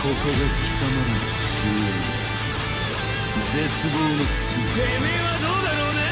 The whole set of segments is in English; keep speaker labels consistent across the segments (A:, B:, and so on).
A: ここが貴様らの終焉だ。絶望の淵に。てめえはどうだろうな。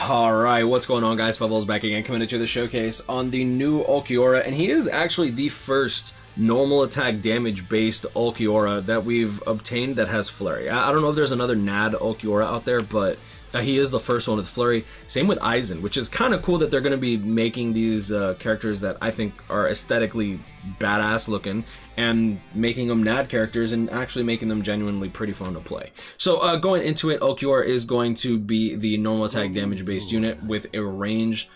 B: Alright, what's going on, guys? Bubbles back again, coming at you the showcase on the new Ulquiorra, and he is actually the first normal attack damage based Ulquiorra that we've obtained that has Flurry. I don't know if there's another NAD Ulquiorra out there, but he is the first one with Flurry. Same with Aizen, which is kind of cool that they're going to be making these characters that I think are aesthetically badass looking and making them NAD characters and actually making them genuinely pretty fun to play. So going into it, Ulquiorra is going to be the normal attack damage based unit with a ranged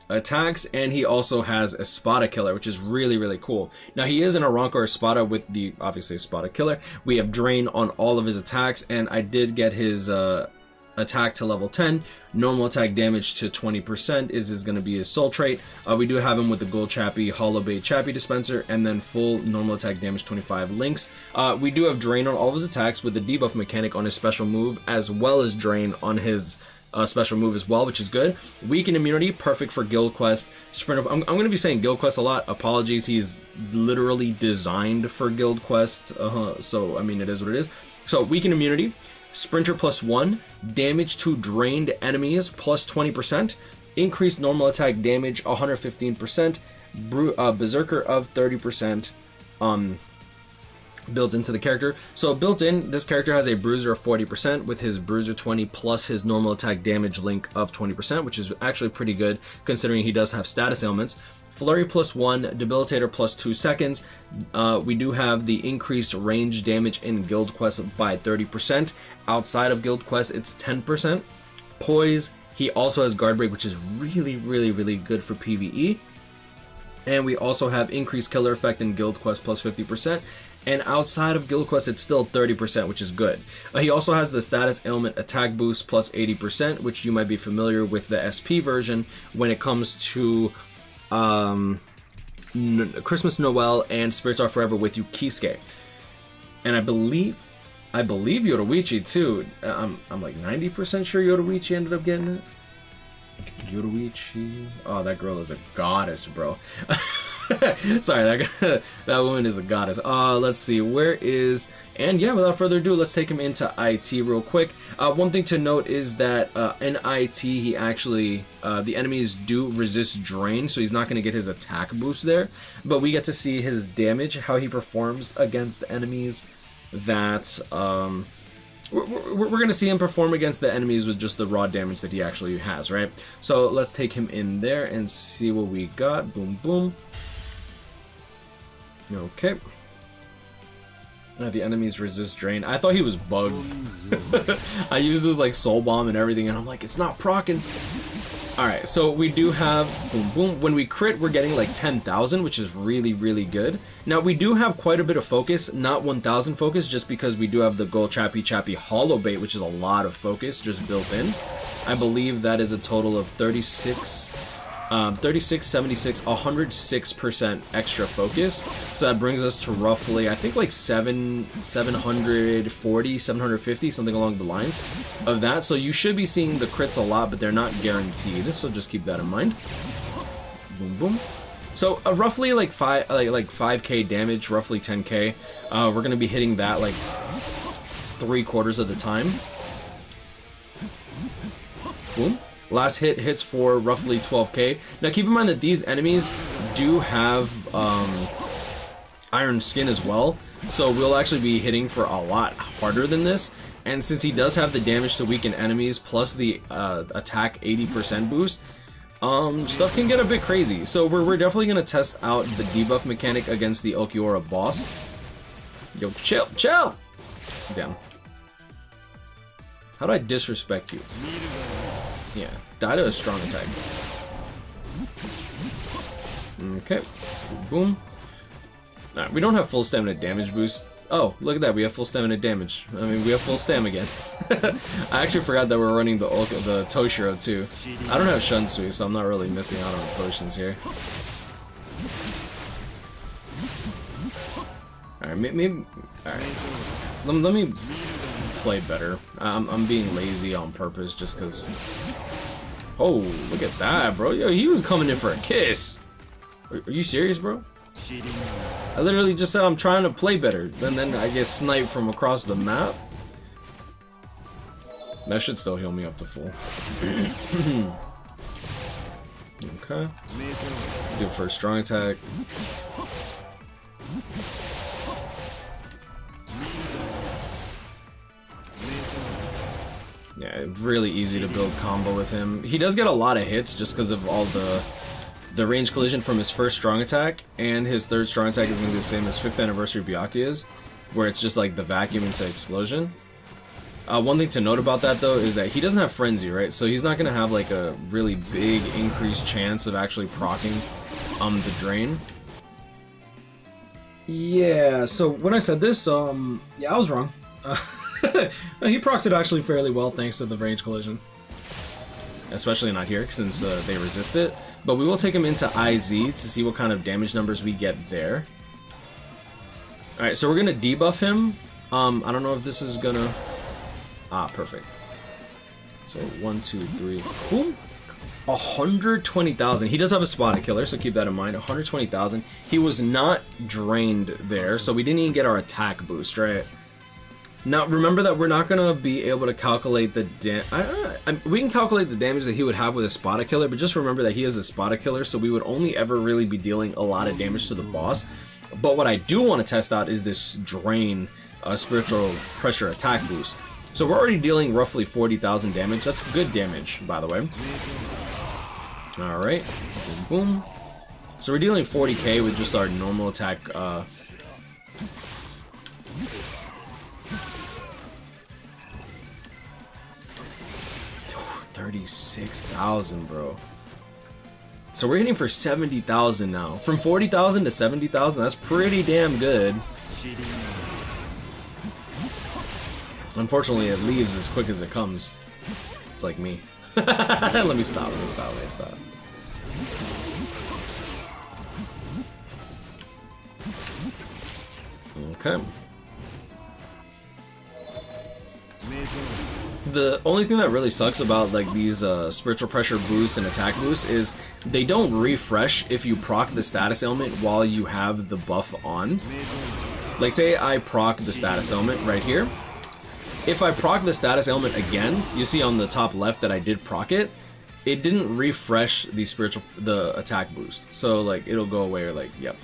B: attacks, and he also has Espada Killer, which is really cool. Now he is an Arrancar Espada with the obviously Espada Killer. We have Drain on all of his attacks, and I did get his attack to level 10, normal attack damage to 20% is going to be his soul trait. We do have him with the Gold Chappie, Hollow Bait Chappie Dispenser, and then full normal attack damage 25 links. We do have Drain on all of his attacks with the debuff mechanic on his special move, as well as Drain on his special move as well, which is good. Weaken immunity, perfect for Guild Quest. Sprinter, I'm going to be saying Guild Quest a lot. Apologies, he's literally designed for Guild Quest, so I mean, it is what it is. So weaken immunity, Sprinter +1, damage to drained enemies +20%, increased normal attack damage 115%, Berserker of 30%, built into the character. So built in, this character has a bruiser of 40% with his bruiser 20 plus his normal attack damage link of 20%, which is actually pretty good considering he does have status ailments. Flurry +1, Debilitator +2 seconds. We do have the increased range damage in Guild Quest by 30%. Outside of Guild Quest, it's 10%. Poise, he also has Guard Break, which is really good for PvE. And we also have increased killer effect in Guild Quest +50%. And outside of Guild Quest, it's still 30%, which is good. He also has the status ailment attack boost +80%, which you might be familiar with the SP version when it comes to Christmas Noel and Spirits Are Forever with you Kisuke. And I believe Yoruichi too. I'm like 90% sure Yoruichi ended up getting it. Yoruichi. Oh, that girl is a goddess, bro. Sorry, that woman is a goddess. Let's see, where is... And yeah, without further ado, let's take him into IT real quick. One thing to note is that in IT, he actually... the enemies do resist drain, so he's not going to get his attack boost there. But we get to see his damage, how he performs against enemies that... We're going to see him perform against the enemies with just the raw damage that he actually has, right? So let's take him in there and see what we got. Boom, boom. Okay. The enemies resist drain. I thought he was bugged. I used his like soul bomb and everything, and I'm like, it's not proccing. Alright, so we do have boom boom. When we crit, we're getting like 10,000, which is really good. Now we do have quite a bit of focus, not 1,000 focus, just because we do have the Gold Chappie Hollow Bait, which is a lot of focus just built in. I believe that is a total of 36, 76, 106% extra focus. So that brings us to roughly, I think like 740, 750, something along the lines of that. So you should be seeing the crits a lot, but they're not guaranteed. So just keep that in mind. Boom, boom. So roughly like 5k damage, roughly 10k. We're gonna be hitting that like 3/4 of the time. Boom. Last hit hits for roughly 12k. Now keep in mind that these enemies do have iron skin as well, so we'll actually be hitting for a lot harder than this. And since he does have the damage to weaken enemies plus the attack 80% boost, stuff can get a bit crazy. So we're definitely going to test out the debuff mechanic against the Ulquiorra boss. Yo, chill! Damn. How do I disrespect you? Yeah, die to a strong attack. Okay, boom. Alright, we don't have full stamina damage boost. Oh, look at that, we have full stamina damage. I mean, we have full stam again. I actually forgot that we're running the Toshiro too. I don't have Shunsui, so I'm not really missing out on potions here. Alright, maybe... Alright. Let me play better. I'm being lazy on purpose just because... Oh, look at that, bro. Yo, he was coming in for a kiss. Are you serious, bro? I literally just said I'm trying to play better, and then I get sniped from across the map. That should still heal me up to full. Okay. Good for a strong attack. Yeah, really easy to build combo with him. He does get a lot of hits just because of all the range collision from his first strong attack, and his third strong attack is going to be the same as 5th anniversary Byakuya's, where it's just like the vacuum into explosion. One thing to note about that though is that he doesn't have Frenzy, right? So he's not going to have like a really big increased chance of actually proccing the drain. Yeah, so when I said this, yeah, I was wrong. He procs it actually fairly well thanks to the range collision. Especially not here since they resist it. But we will take him into IZ to see what kind of damage numbers we get there. Alright, so we're going to debuff him. I don't know if this is going to... Ah, perfect. So 1, 2, 3. Boom. 120,000. He does have a spotted killer, so keep that in mind. 120,000. He was not drained there, so we didn't even get our attack boost, right? Now, remember that we're not going to be able to calculate the we can calculate the damage that he would have with a spotted killer, but just remember that he is a spotted killer, so we would only ever really be dealing a lot of damage to the boss. But what I do want to test out is this drain spiritual pressure attack boost. So we're already dealing roughly 40,000 damage. That's good damage, by the way. Alright. Boom, boom. So we're dealing 40k with just our normal attack. 36,000, bro. So we're hitting for 70,000 now. From 40,000 to 70,000, that's pretty damn good. Unfortunately, it leaves as quick as it comes. It's like me. Let me stop. Okay. The only thing that really sucks about like these spiritual pressure boosts and attack boosts is they don't refresh if you proc the status ailment while you have the buff on. Like say I proc the status ailment right here. If I proc the status ailment again, you see on the top left that I did proc it. It didn't refresh the attack boost, so like it'll go away or like yep.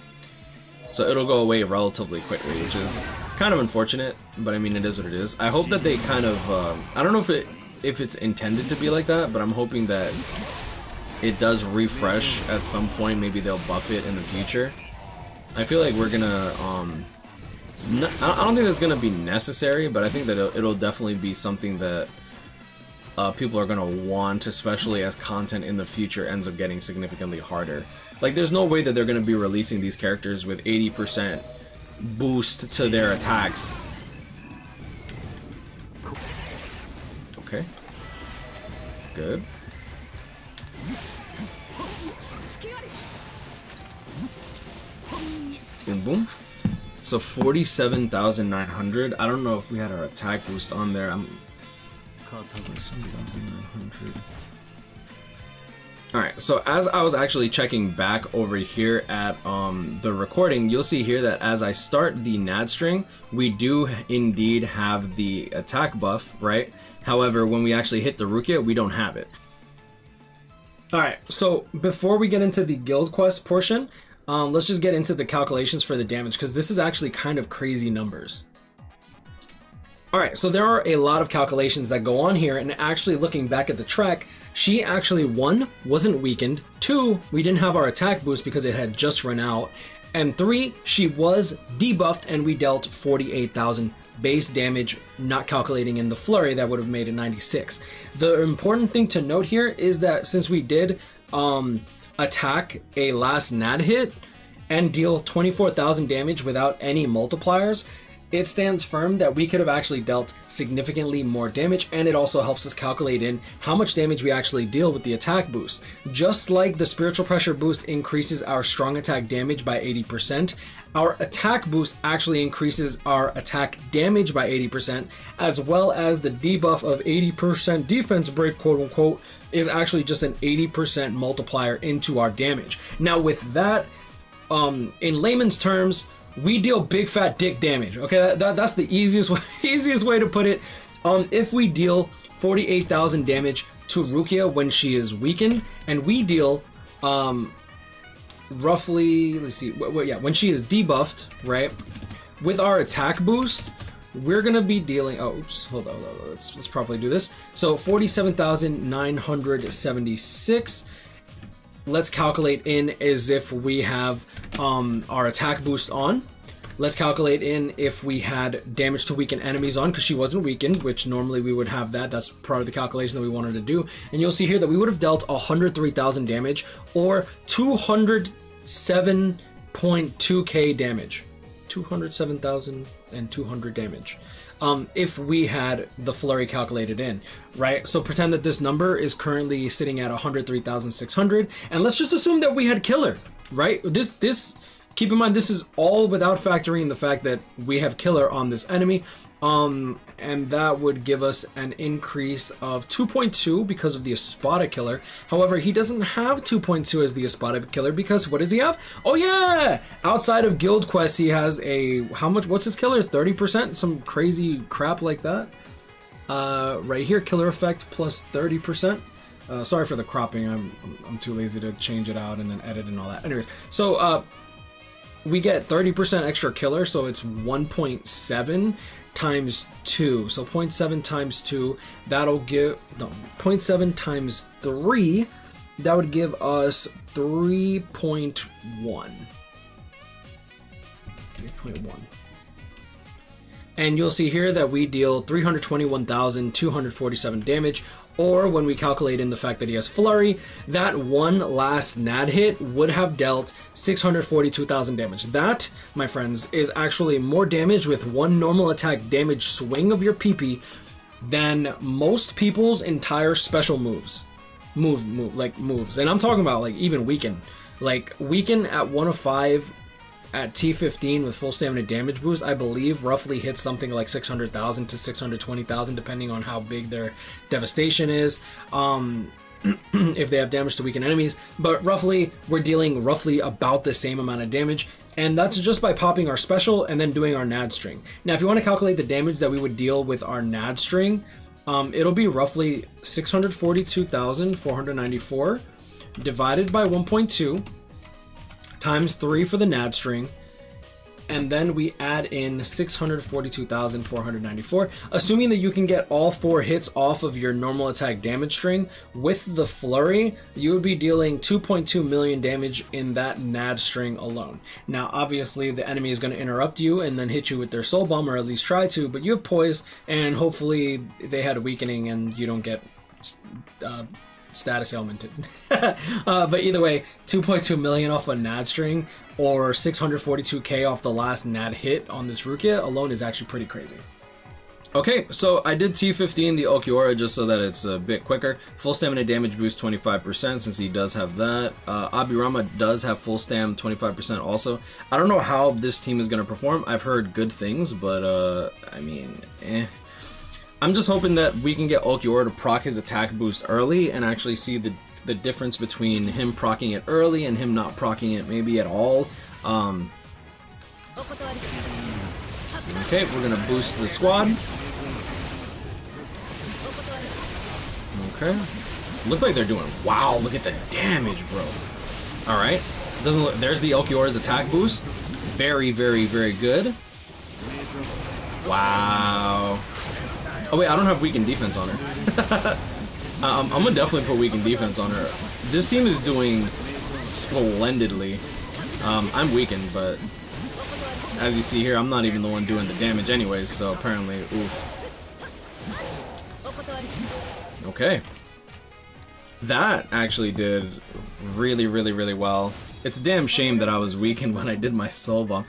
B: So it'll go away relatively quickly, which is kind of unfortunate, but I mean it is what it is. I hope that they kind of I don't know if it's intended to be like that, but I'm hoping that it does refresh at some point. Maybe they'll buff it in the future. I feel like we're gonna I don't think that's gonna be necessary, but I think that it'll definitely be something that people are gonna want, especially as content in the future ends up getting significantly harder. Like, there's no way that they're gonna be releasing these characters with 80% boost to their attacks. Okay. Good. Boom, boom. So 47,900. I don't know if we had our attack boost on there. 7,900. Alright, so as I was actually checking back over here at the recording, you'll see here that as I start the NAD string, we do indeed have the attack buff, right? However, when we actually hit the Rukia, we don't have it. Alright, so before we get into the guild quest portion, let's just get into the calculations for the damage, because this is actually kind of crazy numbers. Alright, so there are a lot of calculations that go on here, and actually looking back at the track, she actually, 1, wasn't weakened, 2, we didn't have our attack boost because it had just run out, and 3, she was debuffed and we dealt 48,000 base damage, not calculating in the flurry that would have made it 96. The important thing to note here is that since we did attack a last NAD hit and deal 24,000 damage without any multipliers, it stands firm that we could have actually dealt significantly more damage, and it also helps us calculate in how much damage we actually deal with the attack boost. Just like the spiritual pressure boost increases our strong attack damage by 80%, our attack boost actually increases our attack damage by 80%, as well as the debuff of 80% defense break, quote unquote, is actually just an 80% multiplier into our damage. Now with that, in layman's terms, we deal big fat dick damage. Okay, that's the easiest way to put it. If we deal 48,000 damage to Rukia when she is weakened, and we deal roughly, let's see, when she is debuffed, right? With our attack boost, we're gonna be dealing. Oh, oops, hold on. Let's probably do this. So 47,976. Let's calculate in as if we have our attack boost on. Let's calculate in if we had damage to weaken enemies on, because she wasn't weakened, which normally we would have that. That's part of the calculation that we wanted to do. And you'll see here that we would have dealt 103,000 damage, or 207.2k damage. 207,200 damage. If we had the flurry calculated in, right? So pretend that this number is currently sitting at 103,600, and let's just assume that we had killer, right? Keep in mind, this is all without factoring the fact that we have killer on this enemy, and that would give us an increase of 2.2 because of the Espada killer. However, he doesn't have 2.2 as the Espada killer, because what does he have? Oh yeah! Outside of guild quests, he has a, how much, what's his killer? 30%? Some crazy crap like that. Right here, killer effect plus 30%. Sorry for the cropping, I'm too lazy to change it out and then edit and all that. Anyways, so, we get 30% extra killer, so it's 1.7 times 2. So 0.7 times 2, that'll give, no, 0.7 times 3, that would give us 3.1. 3.1. And you'll see here that we deal 321,247 damage, or when we calculate in the fact that he has flurry, that one last NAD hit would have dealt 642,000 damage. That, my friends, is actually more damage with one normal attack damage swing of your PP than most people's entire special moves. Moves. And I'm talking about like even weaken. Like weaken at 1 of 5 at T15 with full stamina damage boost, I believe roughly hits something like 600,000 to 620,000 depending on how big their devastation is, if they have damage to weaken enemies, but roughly we're dealing roughly about the same amount of damage, and that's just by popping our special and then doing our NAD string. Now if you want to calculate the damage that we would deal with our NAD string, it'll be roughly 642,494 divided by 1.2 times 3 for the NAD string, and then we add in 642,494. Assuming that you can get all 4 hits off of your normal attack damage string, with the flurry, you would be dealing 2.2 million damage in that NAD string alone. Now, obviously, the enemy is going to interrupt you and then hit you with their soul bomb, or at least try to, but you have poise, and hopefully they had a weakening and you don't get status ailmented. But either way, 2.2 million off a NAD string, or 642k off the last NAD hit on this Rukia alone is actually pretty crazy. Okay, so I did T15 the Ulquiorra just so that it's a bit quicker. Full stamina damage boost 25% since he does have that. Abirama does have full stam 25% also. I don't know how this team is going to perform. I've heard good things, but I mean, I'm just hoping that we can get Ulquiorra to proc his attack boost early and actually see the difference between him proccing it early and him not proccing it maybe at all. Okay, we're gonna boost the squad. Okay, looks like they're doing, wow, look at the damage, bro. All right, doesn't look, there's the Ulquiorra's attack boost. Very, very, very good. Wow. Oh wait, I don't have weakened defense on her. I'm gonna definitely put weakened defense on her. This team is doing splendidly. I'm weakened, but as you see here, I'm not even the one doing the damage anyways, so apparently, oof. Okay. That actually did really, really, really well. It's a damn shame that I was weakened when I did my soul bomb.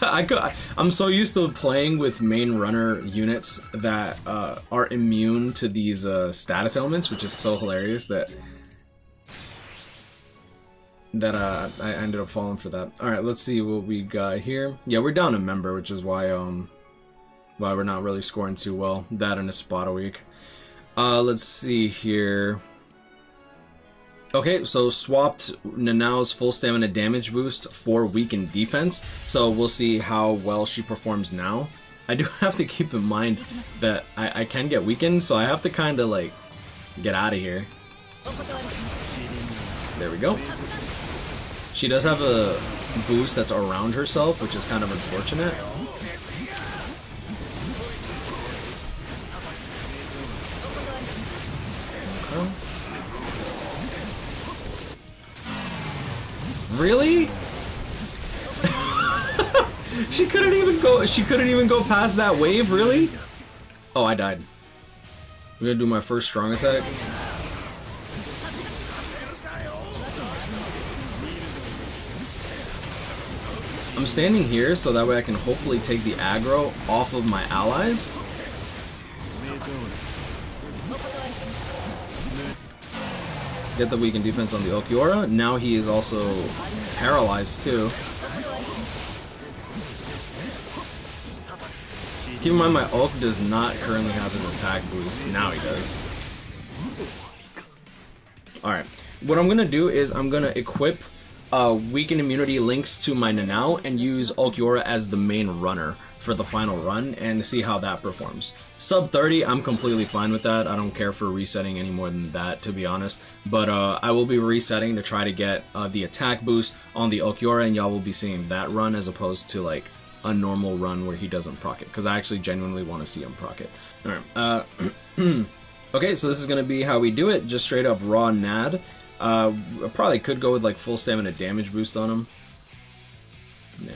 B: I'm so used to playing with main runner units that are immune to these status elements, which is so hilarious that I ended up falling for that. All right, let's see what we got here. Yeah, we're down a member, which is why we're not really scoring too well. That and a spot a week. Let's see here. Okay, so swapped Nanao's full stamina damage boost for weakened defense. So we'll see how well she performs now. I do have to keep in mind that I can get weakened, so I have to kind of like get out of here. There we go. She does have a boost that's around herself, which is kind of unfortunate. Okay. Really? She couldn't even go past that wave, really? Oh, I died. I'm gonna do my first strong attack. I'm standing here so that way I can hopefully take the aggro off of my allies. Get the weakened defense on the Ulquiorra. Now he is also paralyzed too. Keep in mind my ult does not currently have his attack boost. Now he does. Alright. What I'm gonna do is I'm gonna equip weakened immunity links to my Nanao and use Ulquiorra as the main runner for the final run and see how that performs. Sub 30, I'm completely fine with that. I don't care for resetting any more than that, to be honest. But I will be resetting to try to get the attack boost on the Ulquiorra, and y'all will be seeing that run as opposed to like a normal run where he doesn't proc it, because I actually genuinely want to see him proc it. Alright, okay, so this is going to be how we do it, just straight up raw NAD. I probably could go with like full stamina damage boost on him. Yeah.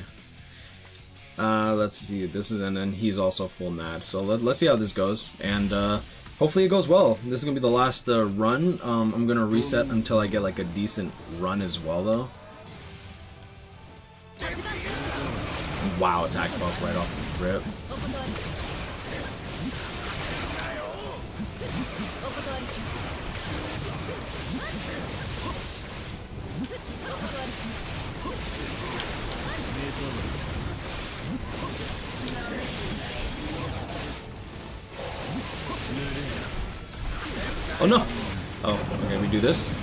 B: Let's see. This is, and then he's also full NAD. So let's see how this goes, and hopefully it goes well. This is gonna be the last run. I'm gonna reset until I get like a decent run as well, though. Wow, attack buff right off the rip. Oh no! Oh, okay, we do this.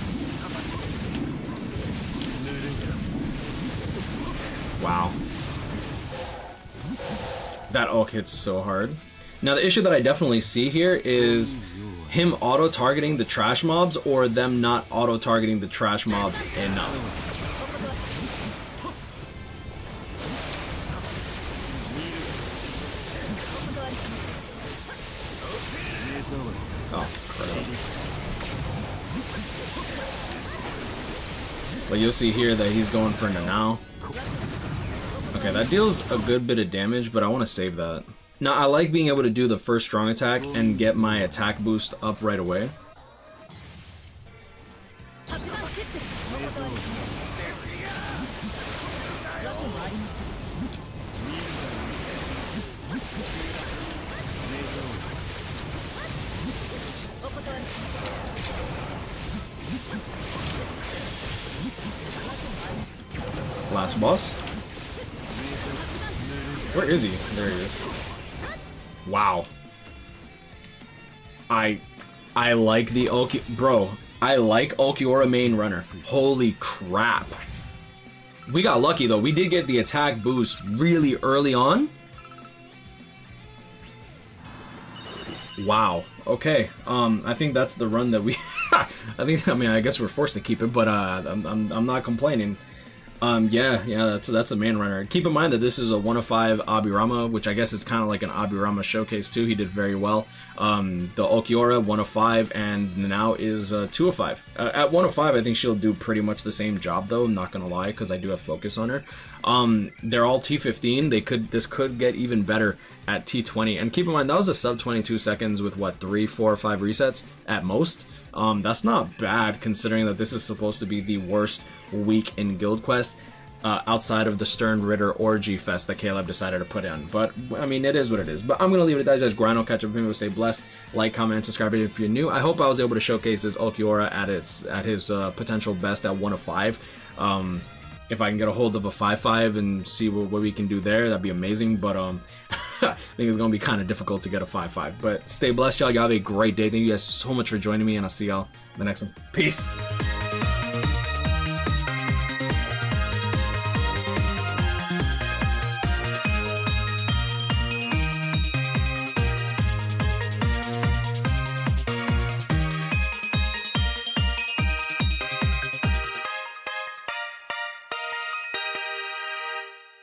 B: Wow. That ult hits so hard. Now the issue that I definitely see here is him auto-targeting the trash mobs or them not auto-targeting the trash mobs enough. But you'll see here that he's going for Nanao. Okay, that deals a good bit of damage, but I want to save that. Now, I like being able to do the first strong attack and get my attack boost up right away. Last boss. Where is he? There he is. Wow. I like the bro. I like Ulquiorra main runner. Holy crap. We got lucky though. We did get the attack boost really early on. Wow. Okay. I think that's the run that we I mean I guess we're forced to keep it, but I'm not complaining. Yeah, that's a main runner. Keep in mind that this is a 1 of 5 Abirama, which I guess is kind of like an Abirama showcase too. He did very well. The Ulquiorra 1 of 5, and Nanao is 2 of 5. At 1 of 5, I think she'll do pretty much the same job though. I'm not gonna lie, because I do have focus on her. They're all T15. This could get even better at T20. And keep in mind, that was a sub 22 seconds with what, 3, 4, or 5 resets at most. That's not bad considering that this is supposed to be the worst week in Guild Quest. Outside of the Stern Ritter Orgy Fest that Caleb decided to put in. But, I mean, it is what it is. But I'm going to leave it at that. Guys, grind, I'll catch up with you. Stay blessed. Like, comment, and subscribe if you're new. I hope I was able to showcase this Ulquiorra at his potential best at 1 of 5. If I can get a hold of a 5-5 and see what we can do there, that'd be amazing. But I think it's going to be kind of difficult to get a 5-5. But stay blessed, y'all. Y'all have a great day. Thank you guys so much for joining me, and I'll see y'all in the next one. Peace.